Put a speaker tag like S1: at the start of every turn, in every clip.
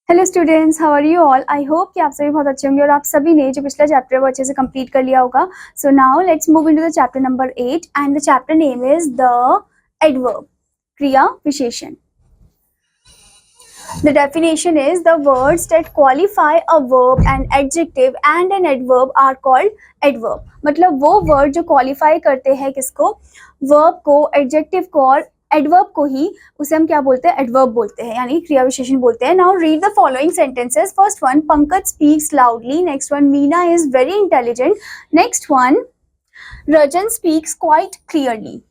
S1: Hello students, how are you all. I hope कि आप सभी बहुत अच्छे होंगे और आप सभी ने जो पिछला चैप्टर है वो अच्छे से कंप्लीट कर लिया होगा। So now let's move into the chapter number 8 and the chapter name is the adverb, क्रिया विशेषण। The definition is the words that qualify a verb, an adjective and an adverb are called adverb। मतलब वो word जो qualify करते हैं किसको, verb को, adjective को और एडवर्ब को ही उसे हम क्या बोलते हैं, एडवर्ब बोलते हैं, यानी क्रिया विशेषण बोलते हैं। Now read the following sentences. First one, Pankaj speaks loudly. Next one, Meena is very intelligent. Next one, Rajan speaks quite clearly.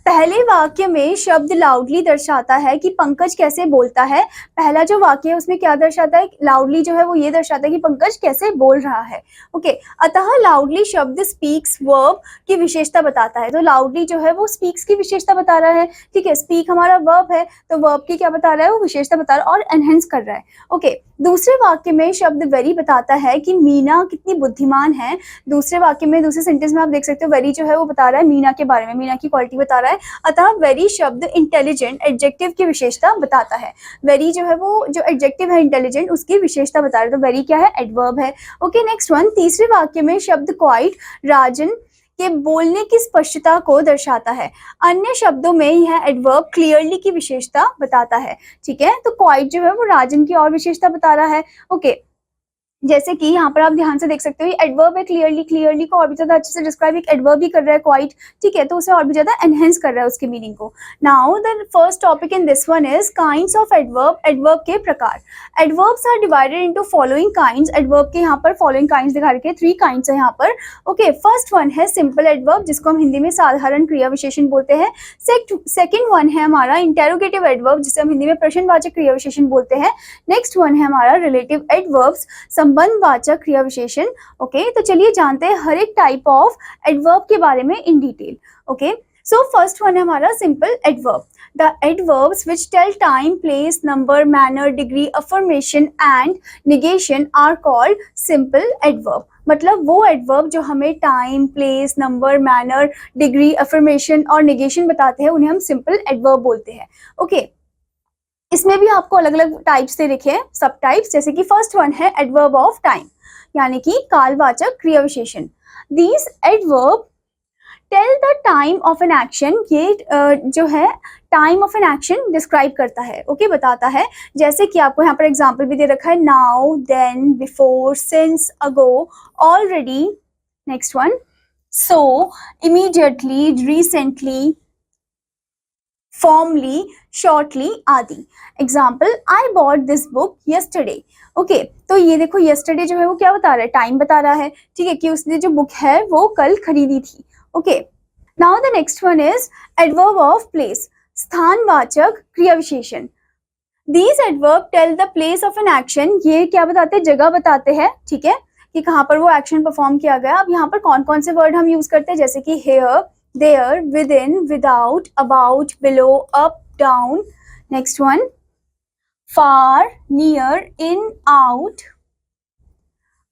S1: पहले वाक्य में शब्द लाउडली दर्शाता है कि पंकज कैसे बोलता है। पहला जो वाक्य है उसमें क्या दर्शाता है, लाउडली जो है वो ये दर्शाता है कि पंकज कैसे बोल रहा है। ओके, अतः लाउडली शब्द स्पीक्स वर्ब की विशेषता बताता है। तो लाउडली जो है वो स्पीक्स की विशेषता बता रहा है। ठीक है, स्पीक हमारा वर्ब है तो वर्ब की क्या बता रहा है, वो विशेषता बता रहा है और एनहेंस कर रहा है। ओके, दूसरे वाक्य में शब्द वेरी बताता है कि मीना कितनी बुद्धिमान है। दूसरे वाक्य में, दूसरे सेंटेंस में आप देख सकते हो वेरी जो है वो बता रहा है मीना के बारे में, मीना की क्वालिटी बता रहा है। अतः वेरी शब्द इंटेलिजेंट एडजेक्टिव की विशेषता बताता है। वेरी जो है वो जो एडजेक्टिव है इंटेलिजेंट उसकी विशेषता बता रहा है, तो वेरी क्या है, एडवर्ब है। ओके, नेक्स्ट वन, तीसरे वाक्य में शब्द क्वाइट राजन के बोलने की स्पष्टता को दर्शाता है। अन्य शब्दों में यह एडवर्ब क्लियरली की विशेषता बताता है। ठीक है, तो क्वाइट जो है वो राजन की और विशेषता बता रहा है। ओके, जैसे कि यहाँ पर आप ध्यान से देख सकते हो ये एडवर्ब है क्लियरली, क्लियरली को और भी ज्यादा अच्छे से डिस्क्राइब एक एडवर्ब भी कर रहा है क्वाइट। ठीक है, तो उसे और भी ज्यादा एनहेंस कर रहा है उसकी मीनिंग को। Now the first topic in this one is kinds of adverb, adverb के प्रकार। Adverbs are divided into following kinds. Adverb के यहाँ पर फॉलोइंग काइंड्स दिखा रखे हैं, 3 काइंड्स है यहाँ पर। ओके, फर्स्ट वन है सिंपल एडवर्ब जिसको हम हिंदी में साधारण क्रिया विशेषण बोलते हैं। सेकेंड वन है हमारा इंटेरोगेटिव एडवर्ब जिसे हम हिंदी में प्रश्नवाचक क्रिया विशेषण बोलते हैं। नेक्स्ट वन है हमारा रिलेटिव एडवर्ब्स, संबंधवाचक क्रिया विशेषण। ओके, तो चलिए जानते हैं हर एक टाइप ऑफ एडवर्ब के बारे में in detail. Okay, so first one है हमारा simple adverb. The adverbs which tell time, place, number, manner, degree, affirmation and negation are called simple adverb। मतलब वो एडवर्ब जो हमें time, place, number, manner, degree, affirmation और negation बताते हैं उन्हें हम सिंपल एडवर्ब बोलते हैं। ओके, इसमें भी आपको अलग अलग टाइप्स दे रखे हैं, सब टाइप्स। जैसे कि फर्स्ट वन है एडवर्ब ऑफ टाइम, यानी कि कालवाचक क्रिया विशेषण। These adverb tell the time of an action. ये जो है time of an action describe करता है। ओके, बताता है। जैसे कि आपको यहाँ पर एग्जाम्पल भी दे रखा है, नाउ, देन, बिफोर, सिंस, अगो, ऑलरेडी। नेक्स्ट वन, सो, इमीडिएटली, रिसेंटली, फॉर्मली, शॉर्टली आदि। Example, I bought this book yesterday. Okay, तो ये देखो यस्टरडे जो है वो क्या बता रहा है, टाइम बता रहा है। ठीक है, कि उसने जो बुक है वो कल खरीदी थी। Okay, now the next one is adverb of place, स्थानवाचक क्रिया विशेषण। These adverb tell the place of an action. ये क्या बताते हैं, जगह बताते हैं। ठीक है, कि कहाँ पर वो एक्शन परफॉर्म किया गया। अब यहाँ पर कौन कौन से वर्ड हम यूज करते हैं, जैसे कि hair, there, within, without, about, below, up, down. Next one, far, near, in, out,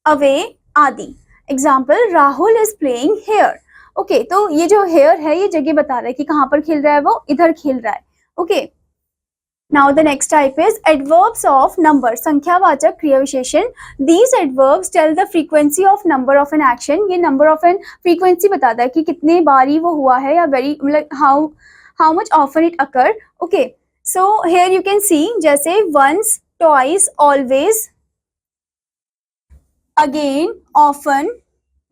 S1: away आदि। Example, Rahul is playing here. Okay, तो ये जो here है ये जगह बता रहा है कि कहाँ पर खेल रहा है, वो इधर खेल रहा है। Okay, now the next type is adverbs of number, संख्यावाचक क्रिया विशेषण। These adverbs tell the frequency of number of an action। ये number of an frequency बताता है कि कितने बारी वो हुआ है, या very like how much often it occur। Okay, so here you can see जैसे once, twice, always, again, often,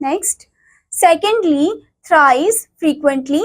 S1: next, secondly, thrice, frequently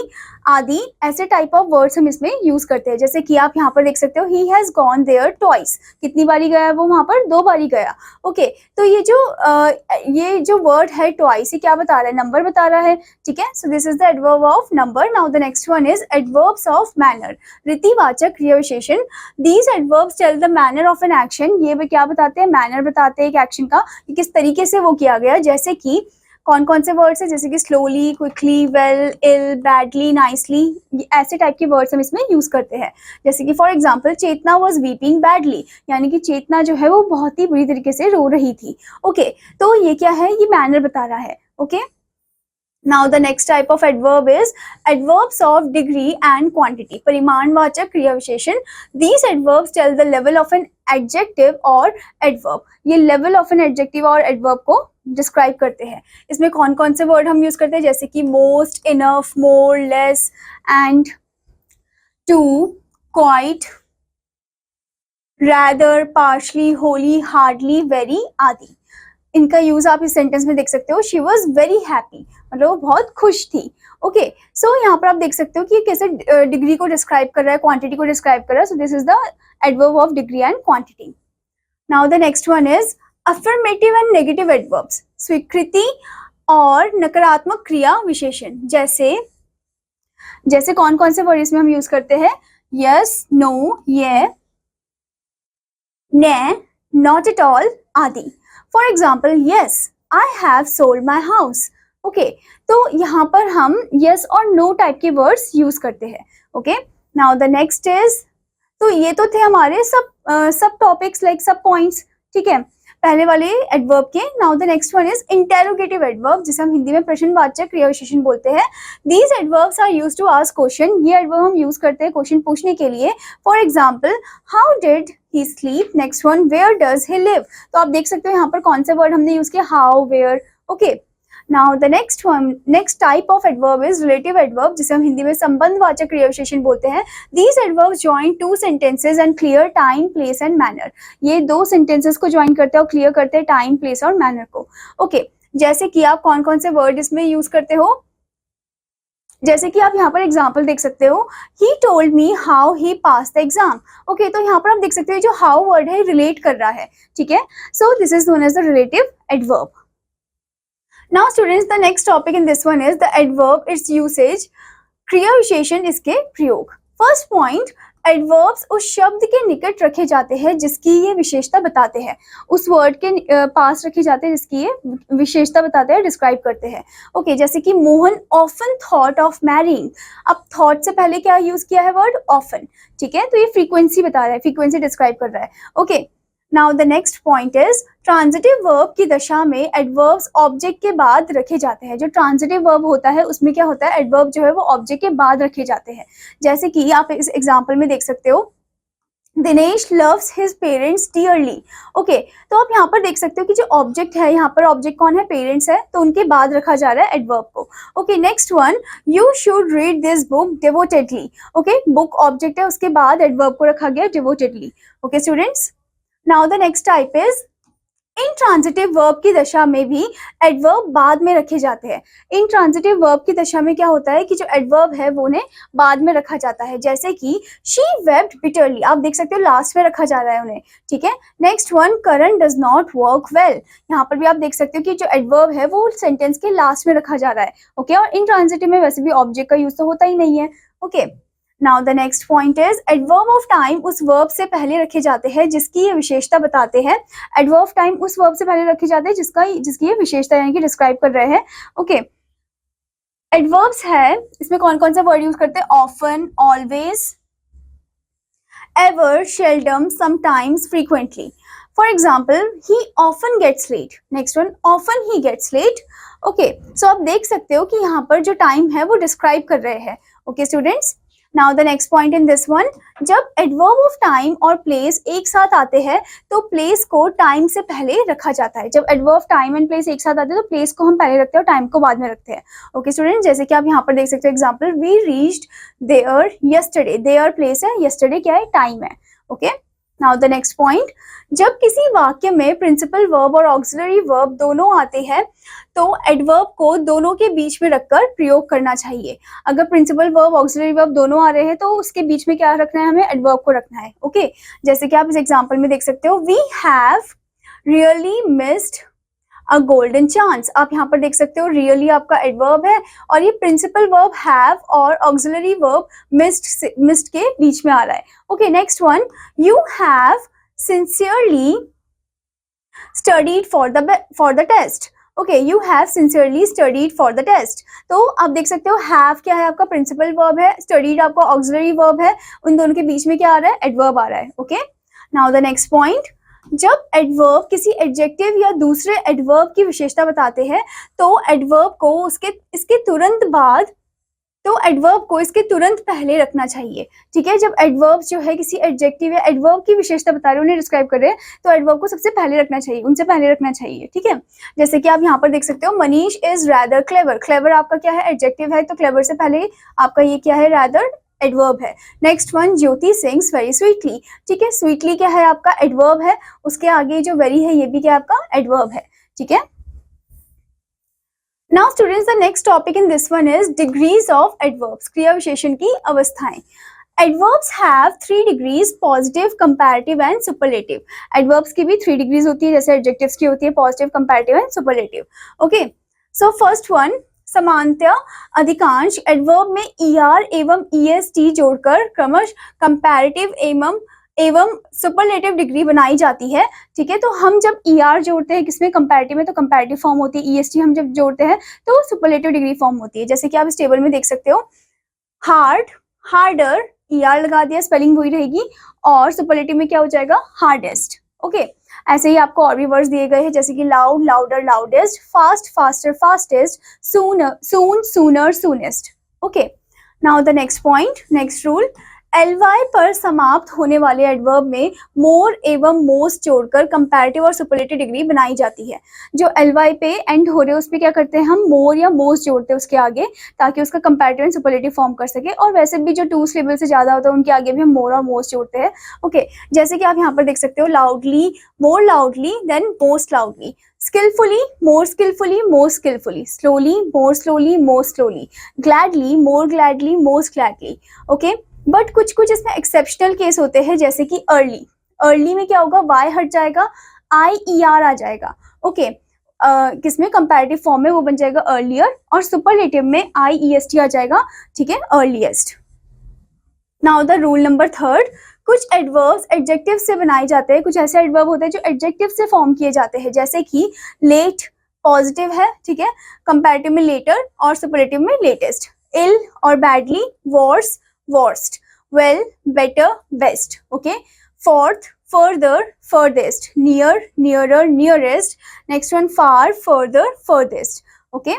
S1: आदि। ऐसे टाइप ऑफ वर्ड्स हम इसमें यूज करते हैं। जैसे कि आप यहाँ पर देख सकते हो, he has gone there twice। कितनी बारी गया है वो वहां पर, 2 बारी गया। ओके, तो ये जो वर्ड है twice, ये क्या बता रहा है, नंबर बता रहा है। ठीक है, so this is the adverb of number. Now the next one is adverbs of manner, रीतिवाचक क्रिया विशेषण। These adverbs tell the manner of an action. ये क्या बताते हैं, मैनर बताते हैं एक एक्शन का, कि किस तरीके से वो किया गया। जैसे कि कौन कौन से वर्ड्स है, जैसे कि slowly, quickly, well, ill, badly, nicely, ऐसे टाइप के वर्ड्स हम इसमें यूज करते हैं। जैसे कि for example, Chetna was weeping badly, यानी कि चेतना जो है वो बहुत ही बुरी तरीके से रो रही थी। ओके, तो ये क्या है, ये मैनर बता रहा है। Okay, Now the next type of adverb is adverbs of degree and quantity. परिमाणवाचक क्रिया विशेषण. These adverbs tell the level of an adjective or adverb. ये level of an adjective और adverb को describe करते हैं. इसमें कौन कौन से word हम use करते हैं, जैसे कि most, enough, more, less, and, to, quite, rather, partially, wholly, hardly, very आदि. इनका यूज आप इस सेंटेंस में देख सकते हो. शी वॉज वेरी हैप्पी, मतलब वो बहुत खुश थी. ओके, सो यहाँ पर आप देख सकते हो कि कैसे डिग्री को डिस्क्राइब कर रहा है, क्वांटिटी को डिस्क्राइब कर रहा है. So this is the adverb of degree and quantity. Now the next one is affirmative and negative adverbs. स्वीकृति और नकारात्मक क्रिया विशेषण. जैसे कौन कौन से वर्ड इसमें हम यूज करते हैं? यस, नो, ये, ने, नॉट एट ऑल आदि. For example, yes, I have sold my house. Okay, तो यहाँ पर हम yes और no टाइप के वर्ड्स यूज करते हैं. Okay, now the next is, तो ये तो थे हमारे सब टॉपिक्स लाइक सब पॉइंट्स. ठीक है, पहले वाले एडवर्ब के. Now the next one is interrogative adverb, जिसे हम हिंदी में प्रश्नवाचक क्रिया विशेषण बोलते हैं. These adverbs are used to ask question. ये एडवर्ब हम यूज करते हैं क्वेश्चन पूछने के लिए. For example, how did he sleep. Next one, where does he live. तो आप देख सकते हो यहाँ पर कौन से वर्ड हमने यूज किया, how, where. Okay, now the next type of adverb is relative adverb, जिसे हम हिंदी में संबंधवाचक क्रिया विशेषण बोलते हैं. These adverbs join two sentences and clear time, place and manner. ये दो सेंटेंसेस को ज्वाइन करते हैं और क्लियर करते हैं टाइम, प्लेस और मैनर को. ओके, जैसे कि आप कौन कौन से वर्ड इसमें यूज करते हो, जैसे कि आप यहाँ पर एग्जाम्पल देख सकते हो, he told me how he pass the exam. Okay, तो यहाँ पर आप देख सकते हो जो हाउ वर्ड है रिलेट कर रहा है. ठीक है, so this is known as the relative adverb. Now students, the next topic in this one is the adverb, its usage. क्रिया विशेषण, इसके प्रयोग. फर्स्ट पॉइंट, एडवर्ब्स उस शब्द के निकट रखे जाते हैं जिसकी ये विशेषता बताते हैं. उस वर्ड के पास रखे जाते हैं जिसकी ये विशेषता बताते हैं, डिस्क्राइब करते हैं. ओके, जैसे कि Mohan often thought of marrying. अब थॉट से पहले क्या यूज किया है वर्ड ऑफन. ठीक है, तो ये फ्रीक्वेंसी बता रहा है, फ्रीक्वेंसी डिस्क्राइब कर रहा है. Okay, now the next point is transitive verb की दशा में एडवर्ब्स ऑब्जेक्ट के बाद रखे जाते हैं. जो ट्रांजिटिव वर्ब होता है उसमें क्या होता है, एडवर्ब जो है वो ऑब्जेक्ट के बाद रखे जाते हैं. जैसे कि आप इस एग्जांपल में देख सकते हो, Dinesh loves his parents dearly. Okay, तो आप यहाँ पर देख सकते हो कि जो ऑब्जेक्ट है, यहाँ पर ऑब्जेक्ट कौन है, पेरेंट्स है, तो उनके बाद रखा जा रहा है एडवर्ब को. Okay, next one, you should read this book devotedly. Okay, book object है, उसके बाद एडवर्ब को रखा गया devotedly. Okay students, now the next type is intransitive verb की दशा में भी एडवर्ब बाद में रखे जाते हैं. इंट्रांजिटिव वर्ब की दशा में क्या होता है कि जो एडवर्ब है वो उन्हें बाद में रखा जाता है. जैसे कि शी वेप्ट बिटरली, आप देख सकते हो लास्ट में रखा जा रहा है उन्हें. ठीक है, next one, Karan does not work well. यहाँ पर भी आप देख सकते हो कि जो एडवर्ब है वो सेंटेंस के लास्ट में रखा जा रहा है. ओके, और इंट्रांजिटिव में वैसे भी ऑब्जेक्ट का यूज तो होता ही नहीं है. Okay, now the next point is adverb of time उस वर्ब से पहले रखे जाते हैं जिसकी ये विशेषता बताते हैं. एडवर्ब ऑफ टाइम उस वर्ब से पहले रखे जाते हैं जिसकी ये विशेषता यानी कि डिस्क्राइब कर रहे हैं. ओके, एडवर्ब्स है, इसमें कौन कौन सा वर्ड यूज करते हैं, often, always, ever, seldom, sometimes, frequently. For example, he often gets late. Next one, often he gets late. Okay, so आप देख सकते हो कि यहाँ पर जो टाइम है वो डिस्क्राइब कर रहे हैं. Okay students, now the next point in this one, जब एडवर्ब ऑफ टाइम और प्लेस एक साथ आते हैं तो प्लेस को टाइम से पहले रखा जाता है. जब एडवर्ब टाइम एंड प्लेस एक साथ आते हैं तो प्लेस को हम पहले रखते हैं और टाइम को बाद में रखते हैं. ओके स्टूडेंट, जैसे कि आप यहाँ पर देख सकते हो example, we reached there yesterday. There place है, यस्टरडे क्या है, टाइम है. Okay, now the next point, जब किसी वाक्य में प्रिंसिपल वर्ब और ऑक्सिलरी वर्ब दोनों आते हैं तो एडवर्ब को दोनों के बीच में रखकर प्रयोग करना चाहिए. अगर प्रिंसिपल वर्ब ऑक्सिलरी वर्ब दोनों आ रहे हैं तो उसके बीच में क्या रखना है, हमें एडवर्ब को रखना है. ओके, जैसे कि आप इस एग्जांपल में देख सकते हो, we have really missed a golden chance. आप यहाँ पर देख सकते हो रियली आपका एडवर्ब है और ये प्रिंसिपल वर्ब हैव और ऑक्सिलरी वर्ब मिस्ड के बीच में आ रहा है. Okay, next one, you have sincerely studied for the test. Okay, you have sincerely studied for the test. तो आप देख सकते हो हैव क्या है, आपका प्रिंसिपल वर्ब है, स्टडीड आपका ऑक्सिलरी वर्ब है, उन दोनों के बीच में क्या आ रहा है, एडवर्ब आ रहा है. Okay, now the next point, जब एडवर्ब किसी एडजेक्टिव या दूसरे एडवर्ब की विशेषता बताते हैं तो एडवर्ब को इसके तुरंत बाद तो एडवर्ब को इसके तुरंत पहले रखना चाहिए। ठीक है, जब एडवर्ब जो है किसी एडजेक्टिव या एडवर्ब की विशेषता बता रहे हैं, उन्हें डिस्क्राइब कर रहे हैं, तो एडवर्ब को सबसे पहले रखना चाहिए, उनसे पहले रखना चाहिए। ठीक है, जैसे कि आप यहाँ पर देख सकते हो, Manish is rather clever. Clever आपका क्या है, एडजेक्टिव है, तो क्लेवर से पहले आपका ये क्या है, रैदर एडवर्ब है। नेक्स्ट वन, ज्योति सिंग्स वेरी स्वीटली। ठीक है, स्वीटली क्या है आपका, एडवर्ब है, उसके आगे जो वेरी है ये भी क्या आपका एडवर्ब है। ठीक है, now students the next topic in this one is degrees of adverbs, क्रिया विशेषण की अवस्थाएं। Adverbs have 3 degrees, positive, comparative and superlative. Adverbs की भी 3 डिग्रीज होती है, जैसे एडजेक्टिव्स की होती है positive, comparative and superlative. Okay, so first one, सामान्यतः अधिकांश एडवर्ब में er एवं est जोड़कर क्रमश कंपैरेटिव एवं सुपरलेटिव डिग्री बनाई जाती है। ठीक है, तो हम जब er जोड़ते हैं किसमें, कंपैरेटिव में, तो कंपैरेटिव फॉर्म होती है, est हम जब जोड़ते हैं तो सुपरलेटिव डिग्री फॉर्म होती है। जैसे कि आप इस टेबल में देख सकते हो, हार्ड, हार्डर, er लगा दिया, स्पेलिंग वही रहेगी, और सुपरलेटिव में क्या हो जाएगा, हार्डेस्ट। ओके, ऐसे ही आपको और भी वर्ड्स दिए गए हैं, जैसे कि loud, louder, loudest, fast, faster, fastest, sooner, soon, sooner, soonest. Okay, now the next point, next rule, ly पर समाप्त होने वाले एडवर्ब में मोर एवं मोस्ट जोड़कर कंपैरेटिव और सुपरलेटिव डिग्री बनाई जाती है। जो ly पे एंड हो रहे हैं उस पे क्या करते हैं, हम मोर या मोस्ट जोड़ते हैं उसके आगे, ताकि उसका कंपैरेटिव एंड सुपरलेटिव फॉर्म कर सके। और वैसे भी जो 2 सिलेबल से ज्यादा होता है उनके आगे भी हम मोर और मोस्ट जोड़ते हैं। ओके, जैसे कि आप यहाँ पर देख सकते हो, loudly, more loudly, then most loudly, skillfully, more skillfully, more skillfully, slowly, more slowly, more slowly, gladly, more gladly, most gladly. Okay, but कुछ इसमें एक्सेप्शनल केस होते हैं, जैसे कि अर्ली, अर्ली में क्या होगा, वाई हट जाएगा, IER आ जाएगा। ओके, किसमें, कंपैरेटिव फॉर्म में वो बन जाएगा अर्लियर, और सुपरलेटिव में IEST आ जाएगा। ठीक है, earliest. Now the rule number 3, कुछ एडवर्ब्स एडजेक्टिव से बनाए जाते हैं, कुछ ऐसे एडवर्ब होते हैं जो एडजेक्टिव से फॉर्म किए जाते हैं, जैसे कि लेट पॉजिटिव है, ठीक है, कंपैरेटिव में लेटर और सुपरलेटिव में लेटेस्ट। इल और badly, worse, worst, well, better, best. Okay, fourth, further, furthest, near, nearer, nearest. Next one, far, further, furthest. Okay,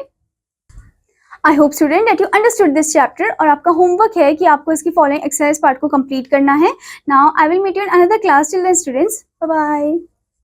S1: I hope student that you understood this chapter. और आपका homework है कि आपको इसकी following exercise part को complete करना है। Now I will meet you in another class. Till then students, bye bye.